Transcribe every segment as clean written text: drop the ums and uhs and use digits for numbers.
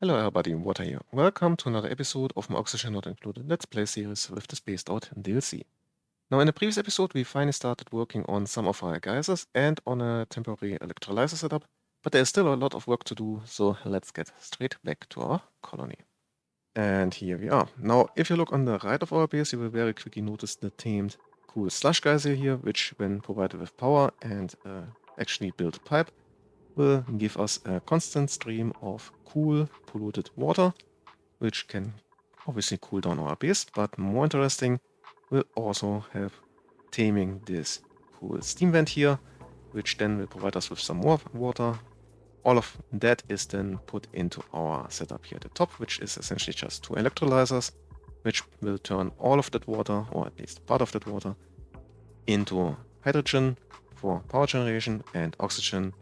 Hello everybody, Water here. Welcome to another episode of my Oxygen Not Included Let's Play series with the Spaced Out DLC. Now in the previous episode we finally started working on some of our geysers and on a temporary electrolyzer setup, but there's still a lot of work to do, so let's get straight back to our colony. And here we are. Now if you look on the right of our base, you will very quickly notice the tamed cool slush geyser here, which when provided with power and actually built pipe, will give us a constant stream of cool, polluted water, which can obviously cool down our base, but more interesting, will also have taming this cool steam vent here, which then will provide us with some more water. All of that is then put into our setup here at the top, which is essentially just two electrolyzers, which will turn all of that water, or at least part of that water, into hydrogen for power generation and oxygen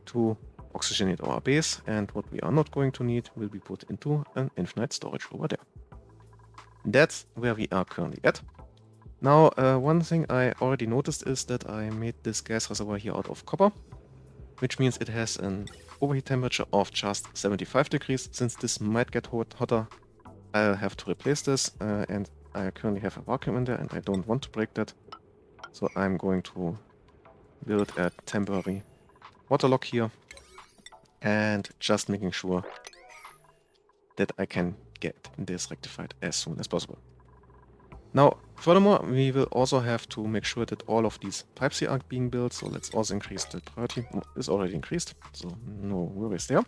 to oxygenate our base, and what we are not going to need will be put into an infinite storage over there. That's where we are currently at. Now, one thing I already noticed is that I made this gas reservoir here out of copper, which means it has an overheat temperature of just 75 degrees. Since this might get hotter, I'll have to replace this, and I currently have a vacuum in there and I don't want to break that. So I'm going to build a temporary water lock here and just making sure that I can get this rectified as soon as possible. Now, furthermore, we will also have to make sure that all of these pipes here are being built, so let's also increase the priority. It's already increased, so no worries there.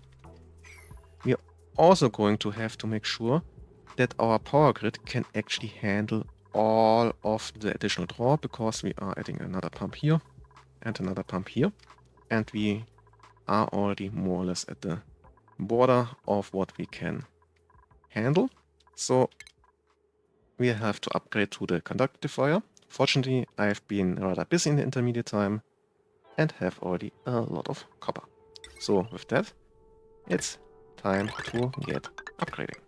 We are also going to have to make sure that our power grid can actually handle all of the additional draw, because we are adding another pump here and another pump here, and we are already more or less at the border of what we can handle. So we have to upgrade to the conductifier. Fortunately, I've been rather busy in the intermediate time and have already a lot of copper. So with that, it's time to get upgrading.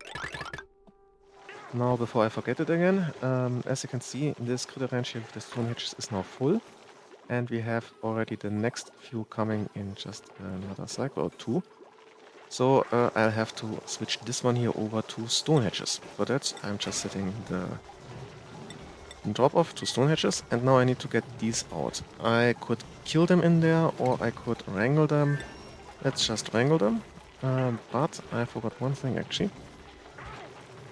Now, before I forget it again, as you can see, this critter ranch here with the stone hedges is now full. And we have already the next few coming in just another cycle or two. So I'll have to switch this one here over to stone hedges. For that, I'm just setting the drop off to stone hedges, and now I need to get these out. I could kill them in there, or I could wrangle them. Let's just wrangle them. But I forgot one thing actually.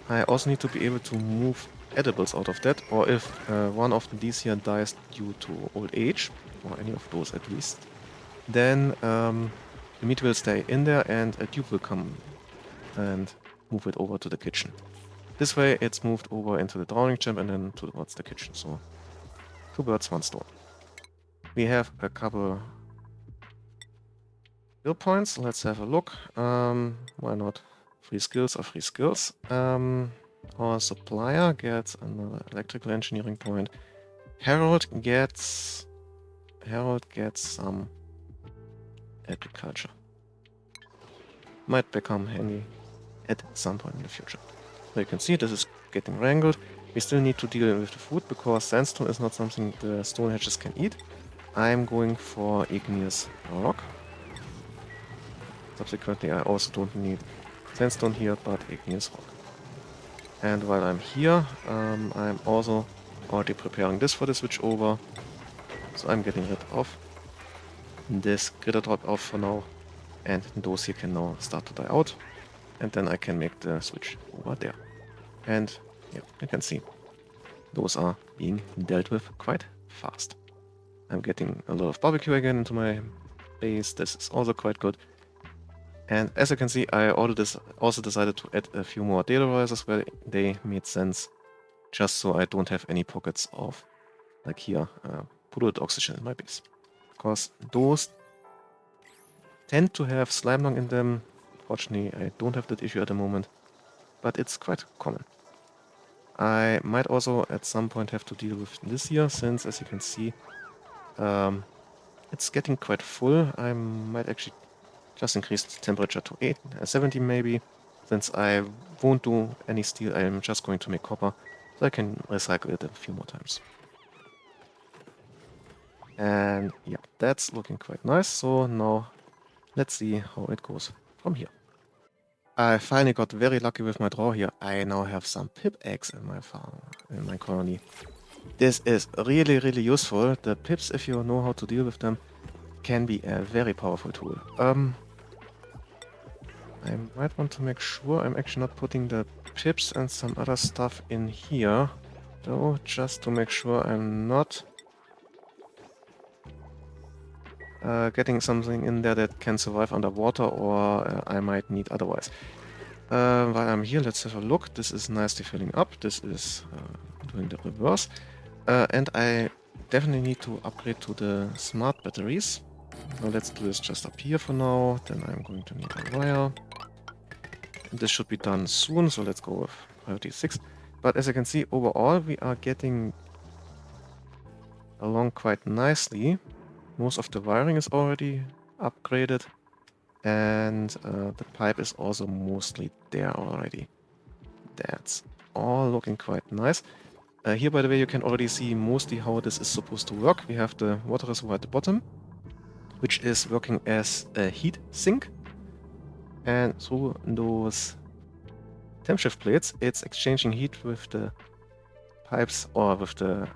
I also need to be able to move edibles out of that, or if one of these here dies due to old age, or any of those at least, then the meat will stay in there and a dupe will come and move it over to the kitchen. This way it's moved over into the drowning champ and then towards the kitchen, so two birds, one stone. We have a couple skill points, let's have a look. Why not? Free skills are free skills. Our supplier gets another electrical engineering point. Harold gets some agriculture. Might become handy at some point in the future. So you can see this is getting wrangled. We still need to deal with the food because sandstone is not something the stone hedges can eat. I'm going for igneous rock. Subsequently, I also don't need sandstone here, but igneous rock. And while I'm here, I'm also already preparing this for the switch over. So I'm getting rid of this critter drop off for now. And those here can now start to die out. And then I can make the switch over there. And yeah, you can see those are being dealt with quite fast. I'm getting a lot of barbecue again into my base. This is also quite good. And as you can see, I also decided to add a few more deodorizers where they made sense, just so I don't have any pockets of, like here, polluted oxygen in my base. Because those tend to have slime dung in them. Fortunately, I don't have that issue at the moment, but it's quite common. I might also at some point have to deal with this here, since as you can see, it's getting quite full. I might actually just increase the temperature to 70 maybe. Since I won't do any steel, I'm just going to make copper, so I can recycle it a few more times. And yeah, that's looking quite nice. So now let's see how it goes from here. I finally got very lucky with my draw here. I now have some pip eggs in my farm, in my colony. This is really, really useful. The pips, if you know how to deal with them, can be a very powerful tool. I might want to make sure I'm actually not putting the pips and some other stuff in here, though, just to make sure I'm not getting something in there that can survive underwater, or I might need otherwise. While I'm here, let's have a look. This is nicely filling up. This is doing the reverse. And I definitely need to upgrade to the smart batteries. So let's do this just up here for now. Then I'm going to need a wire. This should be done soon, so let's go with priority 6. But as you can see, overall, we are getting along quite nicely. Most of the wiring is already upgraded. And the pipe is also mostly there already. That's all looking quite nice. Here, by the way, you can already see mostly how this is supposed to work. We have the water reservoir at the bottom, which is working as a heat sink. And through those temp shift plates, it's exchanging heat with the pipes or with the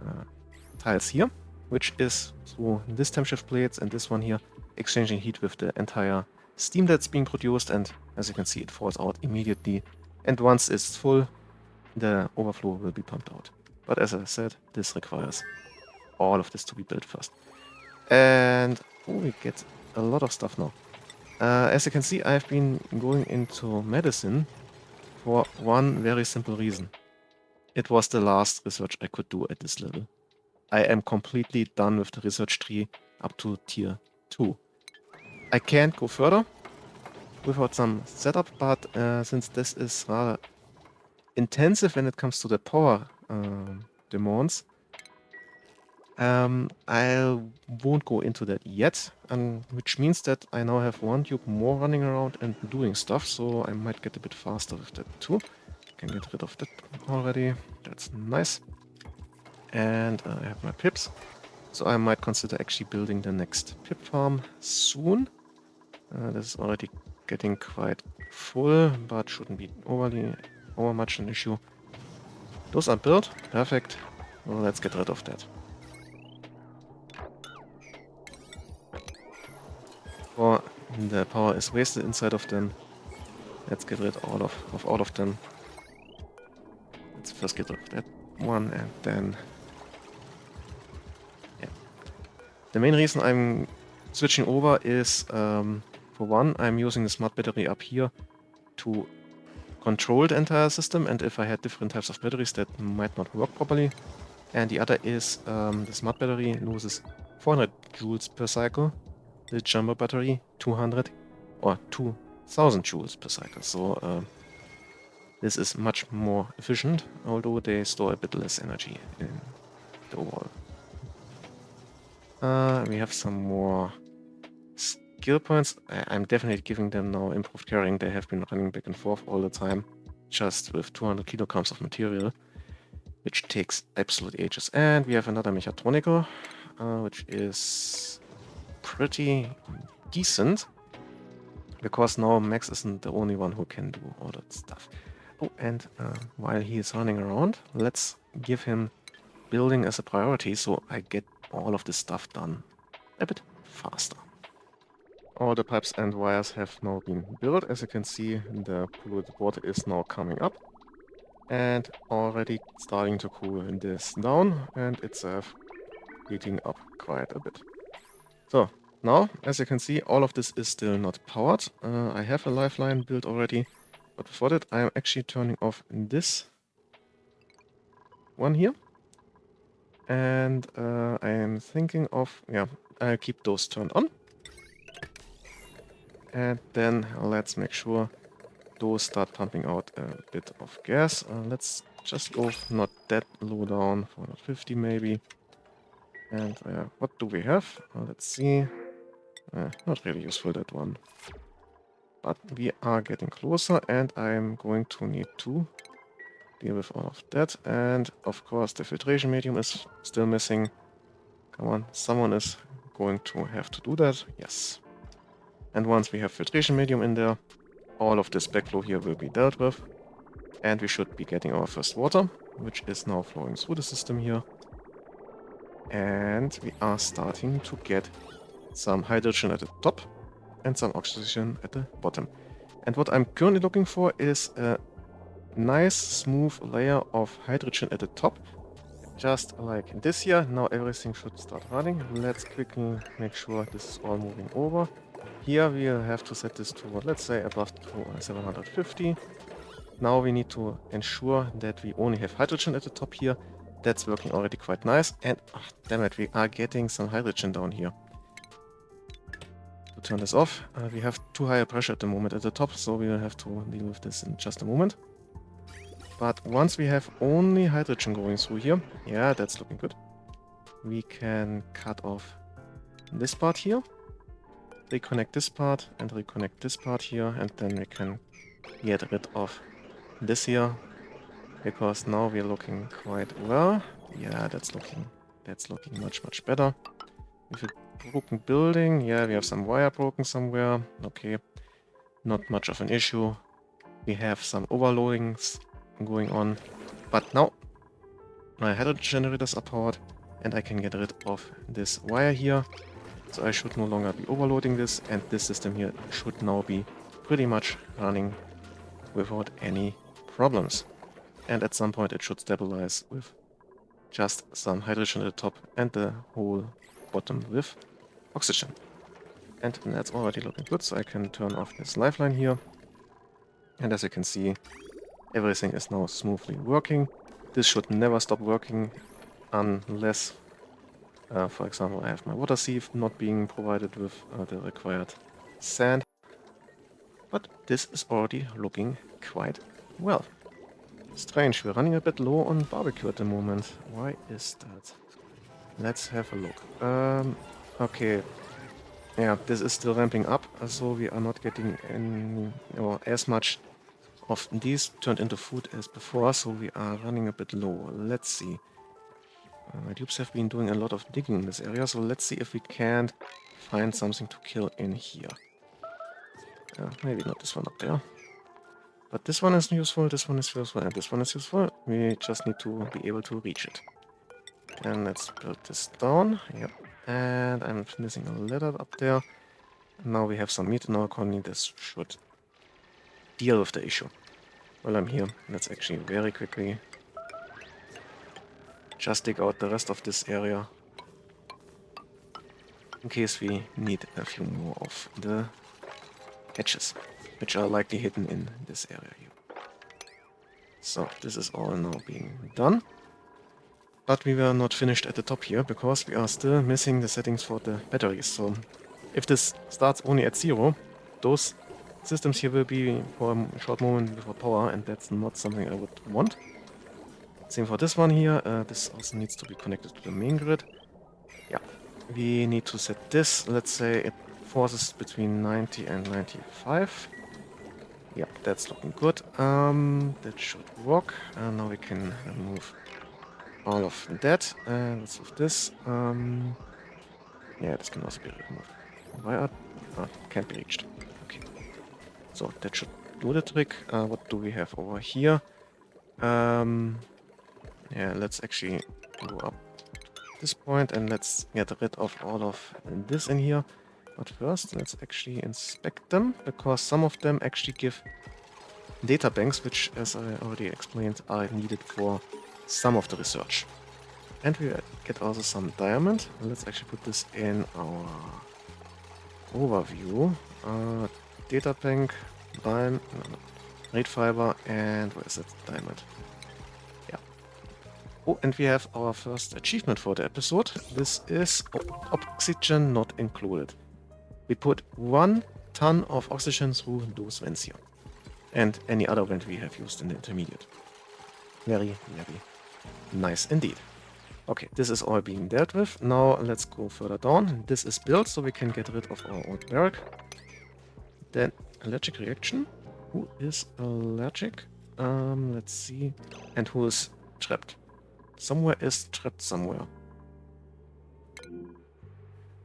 tiles here, which is through this temp shift plates and this one here, exchanging heat with the entire steam that's being produced. And as you can see, it falls out immediately. And once it's full, the overflow will be pumped out. But as I said, this requires all of this to be built first. And we get a lot of stuff now. As you can see, I've been going into medicine for one very simple reason. It was the last research I could do at this level. I am completely done with the research tree up to tier 2. I can't go further without some setup, but since this is rather intensive when it comes to the power demands, I won't go into that yet, which means that I now have one cube more running around and doing stuff, so I might get a bit faster with that too. Can get rid of that already, that's nice. And I have my pips, so I might consider actually building the next pip farm soon. This is already getting quite full, but shouldn't be over much an issue. Those are built, perfect. Well, let's get rid of that. Before the power is wasted inside of them, let's get rid of all of them. Let's first get rid of that one, and then... yeah. The main reason I'm switching over is, for one, I'm using the smart battery up here to control the entire system, and if I had different types of batteries, that might not work properly. And the other is the smart battery loses 400 joules per cycle. The jumbo battery 200 or 2000 joules per cycle. So this is much more efficient, although they store a bit less energy in the overall. We have some more skill points. I'm definitely giving them now improved carrying. They have been running back and forth all the time, just with 200 kilograms of material, which takes absolute ages. And we have another mechatronical, which is pretty decent, because now Max isn't the only one who can do all that stuff. Oh, and while he is running around, let's give him building as a priority, so I get all of this stuff done a bit faster. All the pipes and wires have now been built. As you can see, the polluted water is now coming up and already starting to cool this down, and it's heating up quite a bit. So now, as you can see, all of this is still not powered. I have a lifeline built already, but before that I am actually turning off this one here. And I am thinking of, yeah, I'll keep those turned on. And then let's make sure those start pumping out a bit of gas. Let's just go not that low down, 450 maybe. And what do we have? Let's see. Not really useful, that one. But we are getting closer, and I'm going to need to deal with all of that. And of course the filtration medium is still missing. Come on, someone is going to have to do that. Yes. And once we have filtration medium in there, all of this backflow here will be dealt with. And we should be getting our first water, which is now flowing through the system here. And we are starting to get some hydrogen at the top and some oxygen at the bottom. And what I'm currently looking for is a nice smooth layer of hydrogen at the top. Just like this here. Now everything should start running. Let's quickly make sure this is all moving over. Here we'll have to set this to, let's say, above 750. Now we need to ensure that we only have hydrogen at the top here. That's working already quite nice. And, oh, damn it, we are getting some hydrogen down here. To turn this off, we have too high a pressure at the moment at the top, so we will have to deal with this in just a moment. But once we have only hydrogen going through here, yeah, that's looking good. We can cut off this part here, reconnect this part, and reconnect this part here, and then we can get rid of this here, because now we're looking quite well. Yeah, that's looking much better. With a broken building, yeah, we have some wire broken somewhere. Okay, not much of an issue. We have some overloadings going on, but now my hydrogen generators are powered and I can get rid of this wire here. So I should no longer be overloading this, and this system here should now be pretty much running without any problems. And at some point it should stabilize with just some hydrogen at the top and the whole bottom with oxygen. And that's already looking good, so I can turn off this lifeline here. And as you can see, everything is now smoothly working. This should never stop working unless, for example, I have my water sieve not being provided with the required sand. But this is already looking quite well. Strange, we're running a bit low on barbecue at the moment. Why is that? Let's have a look. Okay. Yeah, this is still ramping up, so we are not getting any, or as much of these turned into food as before, so we are running a bit low. Let's see. My dupes have been doing a lot of digging in this area, so let's see if we can't find something to kill in here. Maybe not this one up there. But this one is useful, this one is useful, and this one is useful. We just need to be able to reach it. And let's build this down. Yep. And I'm missing a ladder up there. Now we have some meat in our colony. This should deal with the issue. While I'm here, let's actually very quickly just dig out the rest of this area. In case we need a few more of the hatches, which are likely hidden in this area here. So this is all now being done. But we were not finished at the top here, because we are still missing the settings for the batteries. So if this starts only at 0, those systems here will be for a short moment without power, and that's not something I would want. Same for this one here. This also needs to be connected to the main grid. Yeah, we need to set this. Let's say it forces between 90 and 95. Yeah, that's looking good. That should work. Now we can remove all of that. Let's move this. Yeah, this can also be removed. Why can't be reached. Okay. So that should do the trick. What do we have over here? Yeah, let's actually go up this point and let's get rid of all of this in here. But first, let's actually inspect them, because some of them actually give data banks, which, as I already explained, are needed for some of the research. And we get also some diamond. Let's actually put this in our overview. Data bank, red fiber, and where is it? Diamond. Yeah. Oh, and we have our first achievement for the episode. This is oxygen not included. We put 1 ton of oxygen through those vents here. And any other vent we have used in the intermediate. Very, very nice indeed. Okay, this is all being dealt with. Now let's go further down. This is built, so we can get rid of our old barrack. Then allergic reaction. Who is allergic? Let's see. And who is trapped? Somewhere is trapped somewhere.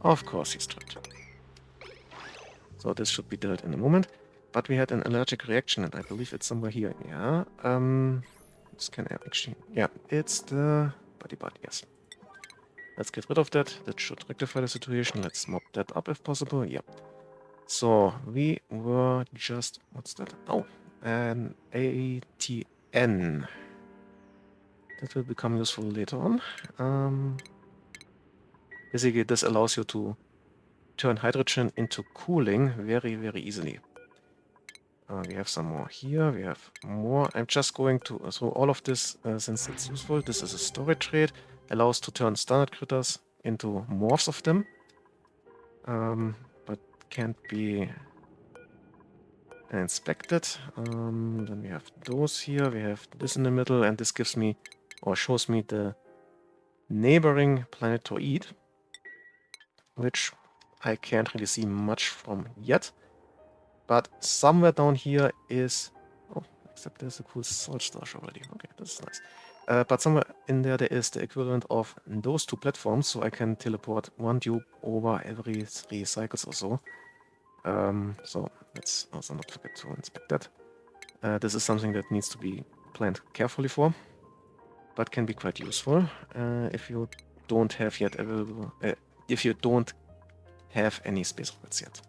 Of course he's trapped. So this should be dealt in a moment. but we had an allergic reaction, and I believe it's somewhere here. Yeah. This can actually... Yeah, it's the body bud, yes. Let's get rid of that. That should rectify the situation. Let's mop that up if possible. Yeah. So, we were just... What's that? Oh, an ATN. That will become useful later on. Basically, this allows you to turn hydrogen into cooling very, very easily. We have some more here. We have more. I'm just going to... So all of this, since it's useful, this is a storage trait. Allows to turn standard critters into morphs of them. But can't be inspected. Then we have those here. We have this in the middle. And this gives me, or shows me, the neighboring planetoid, which I can't really see much from yet. But somewhere down here is... Oh, except there's a cool salt stash already. Okay, that's nice. But somewhere in there is the equivalent of those two platforms, so I can teleport one tube over every 3 cycles or so. So let's also not forget to inspect that. This is something that needs to be planned carefully for, but can be quite useful if you don't have yet available... if you don't have any space rockets yet.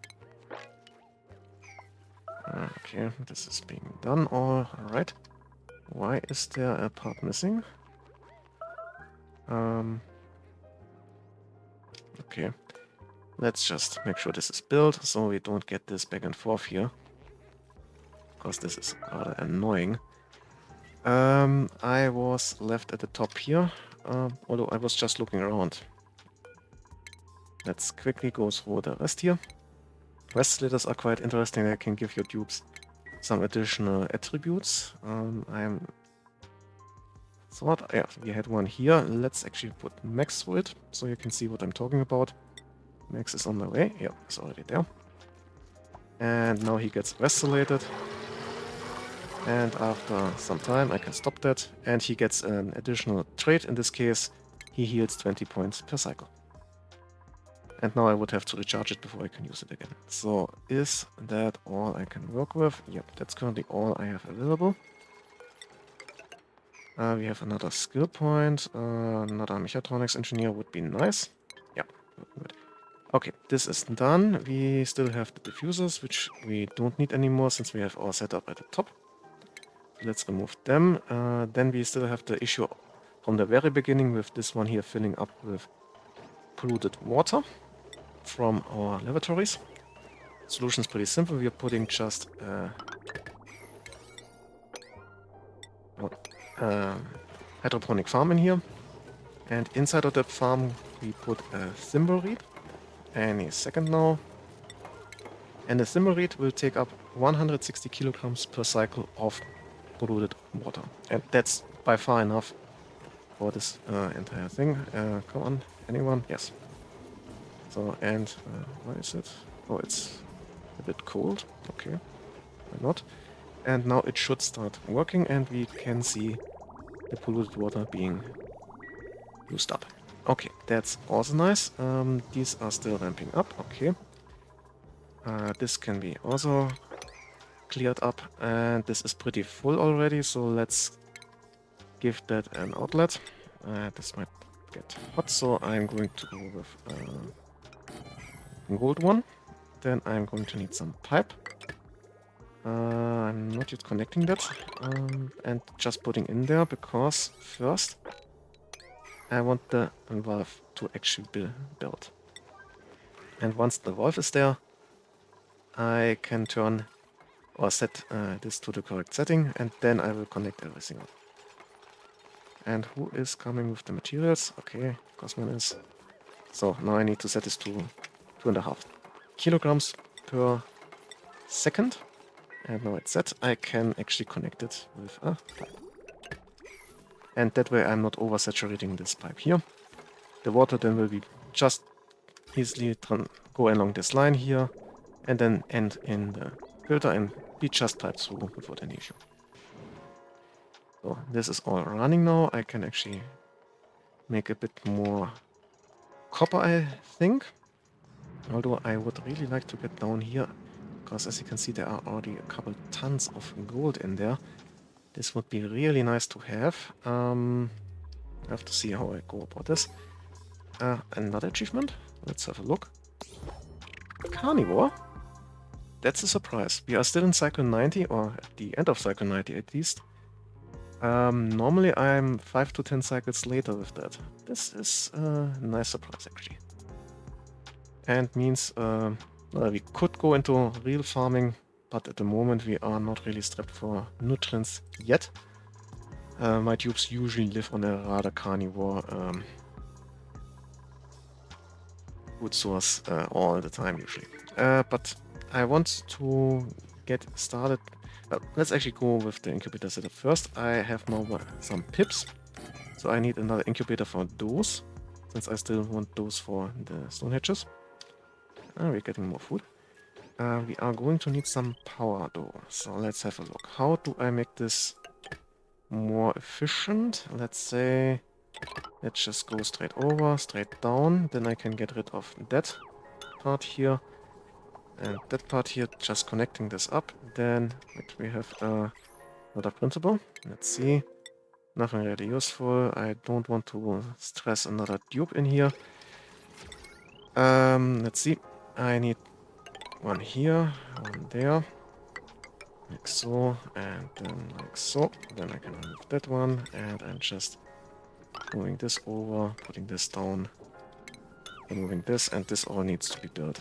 Okay, this is being done all right. Why is there a part missing? Okay, let's just make sure this is built so we don't get this back and forth here, because this is rather annoying. I was left at the top here, although I was just looking around. Let's quickly go through the rest here. Respirators are quite interesting. They can give your tubes some additional attributes. Yeah, we had one here. Let's actually put Max through it, so you can see what I'm talking about. Max is on my way. Yeah, it's already there. And now he gets restorated. And after some time, I can stop that. And he gets an additional trait. In this case, he heals 20 points per cycle. And now I would have to recharge it before I can use it again. So, is that all I can work with? Yep, that's currently all I have available. We have another skill point. Another mechatronics engineer would be nice. Yeah, good. Okay, this is done. We still have the diffusers, which we don't need anymore since we have our setup at the top. Let's remove them. Then we still have the issue from the very beginning with this one here filling up with polluted water from our lavatories. Solution is pretty simple. We are putting just hydroponic farm in here, and inside of that farm we put a thimbleweed any second now, and the thimbleweed will take up 160 kilograms per cycle of polluted water, and that's by far enough for this entire thing. Come on, anyone? Yes. So, and why is it? Oh, it's a bit cold. Okay, why not? And now it should start working, and we can see the polluted water being used up. Okay, that's also nice. These are still ramping up. Okay. This can be also cleared up, and this is pretty full already, so let's give that an outlet. This might get hot, so I'm going to go with gold one. Then I'm going to need some pipe. I'm not yet connecting that, and just putting in there, because first I want the valve to actually be built. And once the valve is there, I can turn or set this to the correct setting, and then I will connect everything up. And who is coming with the materials? Okay, Cosman is. So now I need to set this to 2.5 kilograms per second. And now it's set. I can actually connect it with a pipe. And that way I'm not oversaturating this pipe here. The water then will be just easily go along this line here, and then end in the filter and be just piped through without any issue. So this is all running now. I can actually make a bit more copper, I think. Although I would really like to get down here, because as you can see, there are already a couple tons of gold in there. This would be really nice to have. I have to see how I go about this. Another achievement. Let's have a look. Carnivore? That's a surprise. We are still in cycle 90, or at the end of cycle 90 at least. Normally I'm 5 to 10 cycles later with that. This is a nice surprise actually. And means we could go into real farming, but at the moment we are not really strapped for nutrients yet. My tubes usually live on a rather carnivore food source all the time usually. But I want to get started. Let's actually go with the incubator setup first. I have now some pips, so I need another incubator for those, since I still want those for the stone hedges. We're getting more food. We are going to need some power though, so let's have a look. How do I make this more efficient? Let's say, let's just go straight over, straight down, then I can get rid of that part here. And that part here, just connecting this up. Then we have another principle. Let's see. Nothing really useful. I don't want to stress another tube in here. Let's see. I need one here, one there. Like so, and then like so. Then I can remove that one, and I'm just moving this over, putting this down, removing this, and this all needs to be built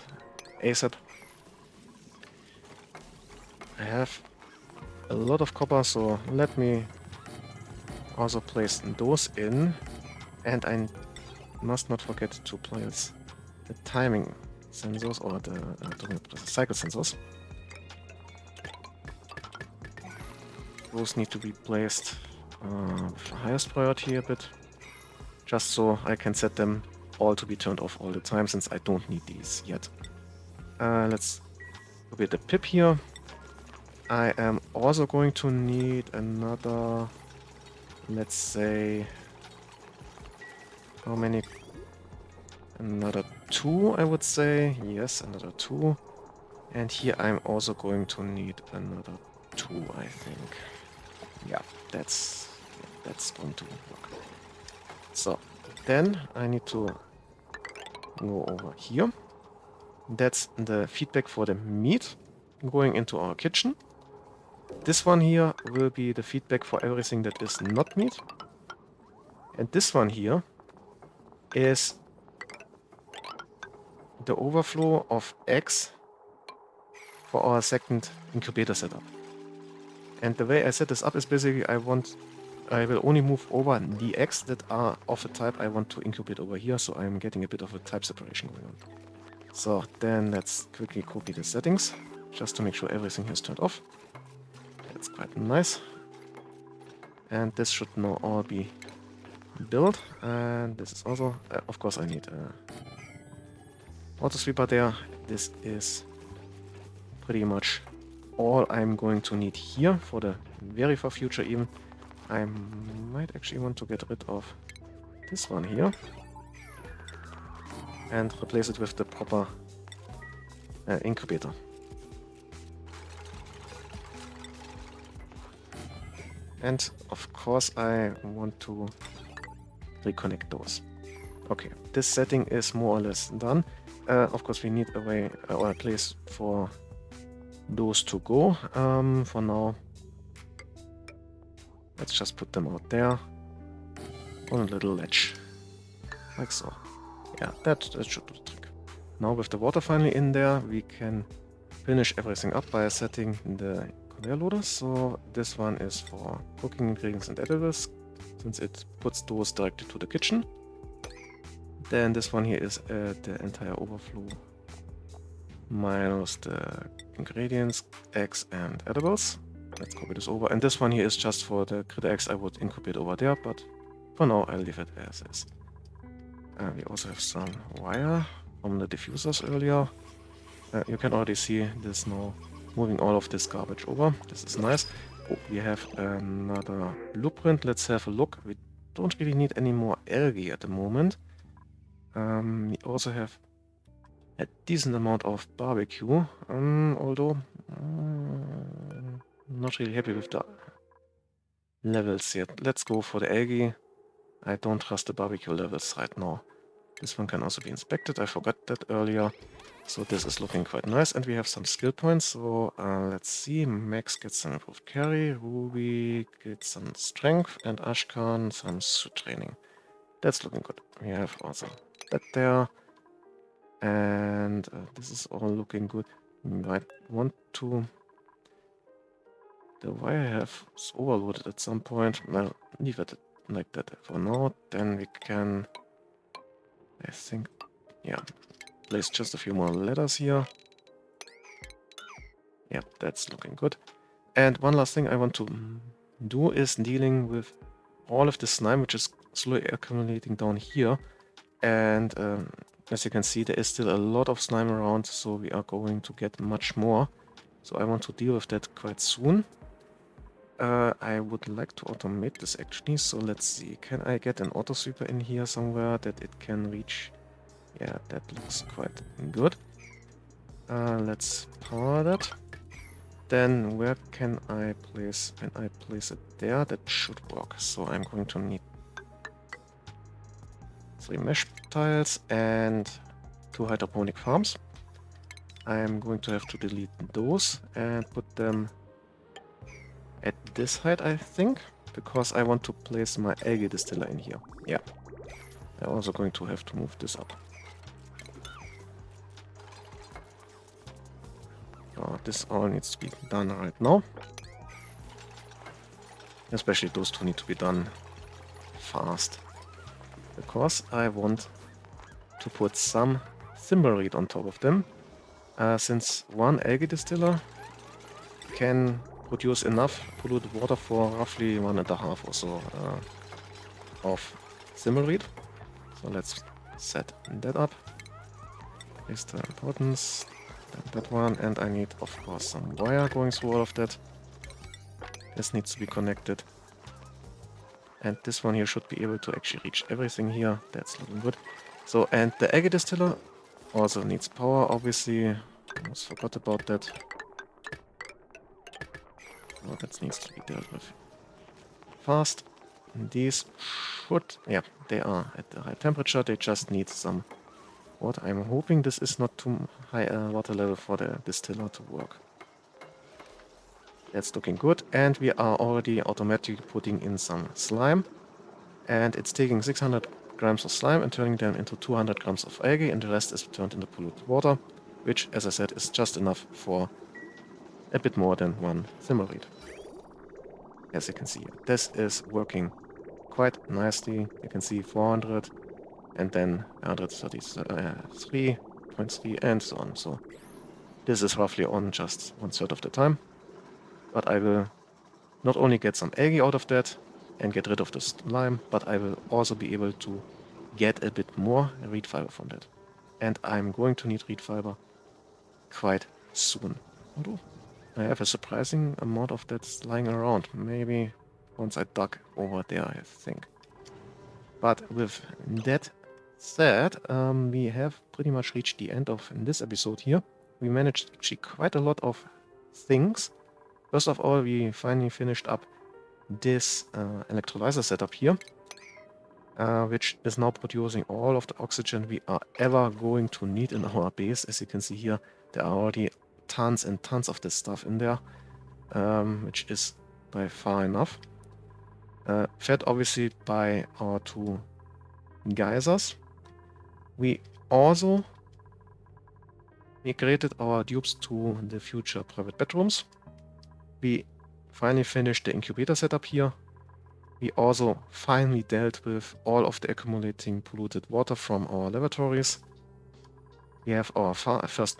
ASAP. I have a lot of copper, so let me also place those in. And I must not forget to place the timing sensors, or the cycle sensors. Those need to be placed with the highest priority a bit, just so I can set them all to be turned off all the time, since I don't need these yet. Let's go with the pip here. I am also going to need another, let's say, how many? Another 2, I would say. Yes, another 2. And here I'm also going to need another 2, I think. Yeah, that's going to work. So, then I need to go over here. That's the feedback for the meat going into our kitchen. This one here will be the feedback for everything that is not meat. And this one here is the overflow of eggs for our second incubator setup. And the way I set this up is basically I will only move over the eggs that are of a type I want to incubate over here, so I'm getting a bit of a type separation going on. So then let's quickly copy the settings, just to make sure everything is turned off. That's quite nice. And this should now all be built. And this is also, of course I need auto sweeper there. This is pretty much all I'm going to need here for the very far future even. I might actually want to get rid of this one here and replace it with the proper incubator. And of course I want to reconnect those. Okay, this setting is more or less done. Of course we need a way or a place for those to go. For now, let's just put them out there on a little ledge, like so. Yeah, that should do the trick. Now with the water finally in there, we can finish everything up by setting the conveyor loader. So this one is for cooking ingredients and edibles, since it puts those directly to the kitchen. Then this one here is the entire overflow minus the ingredients, eggs and edibles. Let's copy this over. And this one here is just for the critter eggs I would incubate over there, but for now I'll leave it as is. We also have some wire from the diffusers earlier. You can already see this now moving all of this garbage over. This is nice. Oh, we have another blueprint. Let's have a look. We don't really need any more algae at the moment. We also have a decent amount of barbecue, although not really happy with the levels yet. Let's go for the algae. I don't trust the barbecue levels right now. This one can also be inspected. I forgot that earlier. So this is looking quite nice, and we have some skill points. So let's see. Max gets some improved carry, Ruby gets some strength, and Ashkan some suit training. That's looking good. We have also that there, and this is all looking good. We might want to. The wire I have is overloaded at some point. Well, leave it like that for now. Then we can, I think, yeah, place just a few more letters here. Yep, that's looking good. And one last thing I want to do is dealing with all of the slime, which is slowly accumulating down here. And as you can see, there is still a lot of slime around, so we are going to get much more. So I want to deal with that quite soon. I would like to automate this actually, so let's see. Can I get an auto sweeper in here somewhere that it can reach? Yeah, that looks quite good. Let's power that. Then where can I place, when I place it there, that should work. So I'm going to need 3 mesh tiles and 2 hydroponic farms. I'm going to have to delete those and put them at this height, I think, because I want to place my algae distiller in here. Yeah. I'm also going to have to move this up. This all needs to be done right now. Especially those two need to be done fast. Because I want to put some thimberweed on top of them. Since one algae distiller can produce enough polluted water for roughly 1.5 or so of thimberweed. So let's set that up. Is the importance. That one, and I need, of course, some wire going through all of that. This needs to be connected. And this one here should be able to actually reach everything here. That's looking good. So, and the algae distiller also needs power, obviously. Almost forgot about that. Oh, that needs to be dealt with fast. And these should, yeah, they are at the right temperature. They just need some water. I'm hoping this is not too high a water level for the distiller to work. That's looking good. And we are already automatically putting in some slime. And it's taking 600 grams of slime and turning them into 200 grams of algae, and the rest is turned into polluted water, which, as I said, is just enough for a bit more than 1 thimberweed. As you can see, this is working quite nicely. You can see 400 and then 133.3 and so on. So this is roughly on just 1/3 of the time. But I will not only get some algae out of that and get rid of the slime, but I will also be able to get a bit more reed fiber from that. And I'm going to need reed fiber quite soon. Although I have a surprising amount of that lying around. Maybe once I dug over there, I think. But with that said, we have pretty much reached the end of this episode here. We managed actually quite a lot of things. First of all, we finally finished up this electrolyzer setup here, which is now producing all of the oxygen we are ever going to need in our base. As you can see here, there are already tons and tons of this stuff in there, which is by far enough. Fed obviously by our 2 geysers. We also migrated our dupes to the future private bedrooms. We finally finished the incubator setup here. We also finally dealt with all of the accumulating polluted water from our lavatories. We have our first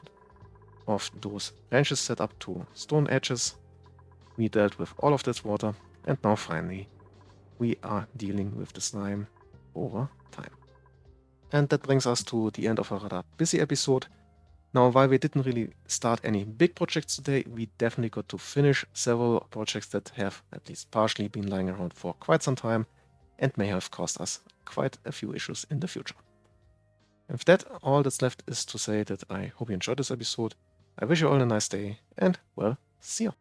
of those branches set up to stone edges. We dealt with all of this water, and now finally we are dealing with the slime over time. And that brings us to the end of a rather busy episode. Now, while we didn't really start any big projects today, we definitely got to finish several projects that have at least partially been lying around for quite some time and may have caused us quite a few issues in the future. And with that, all that's left is to say that I hope you enjoyed this episode. I wish you all a nice day, and well, see ya.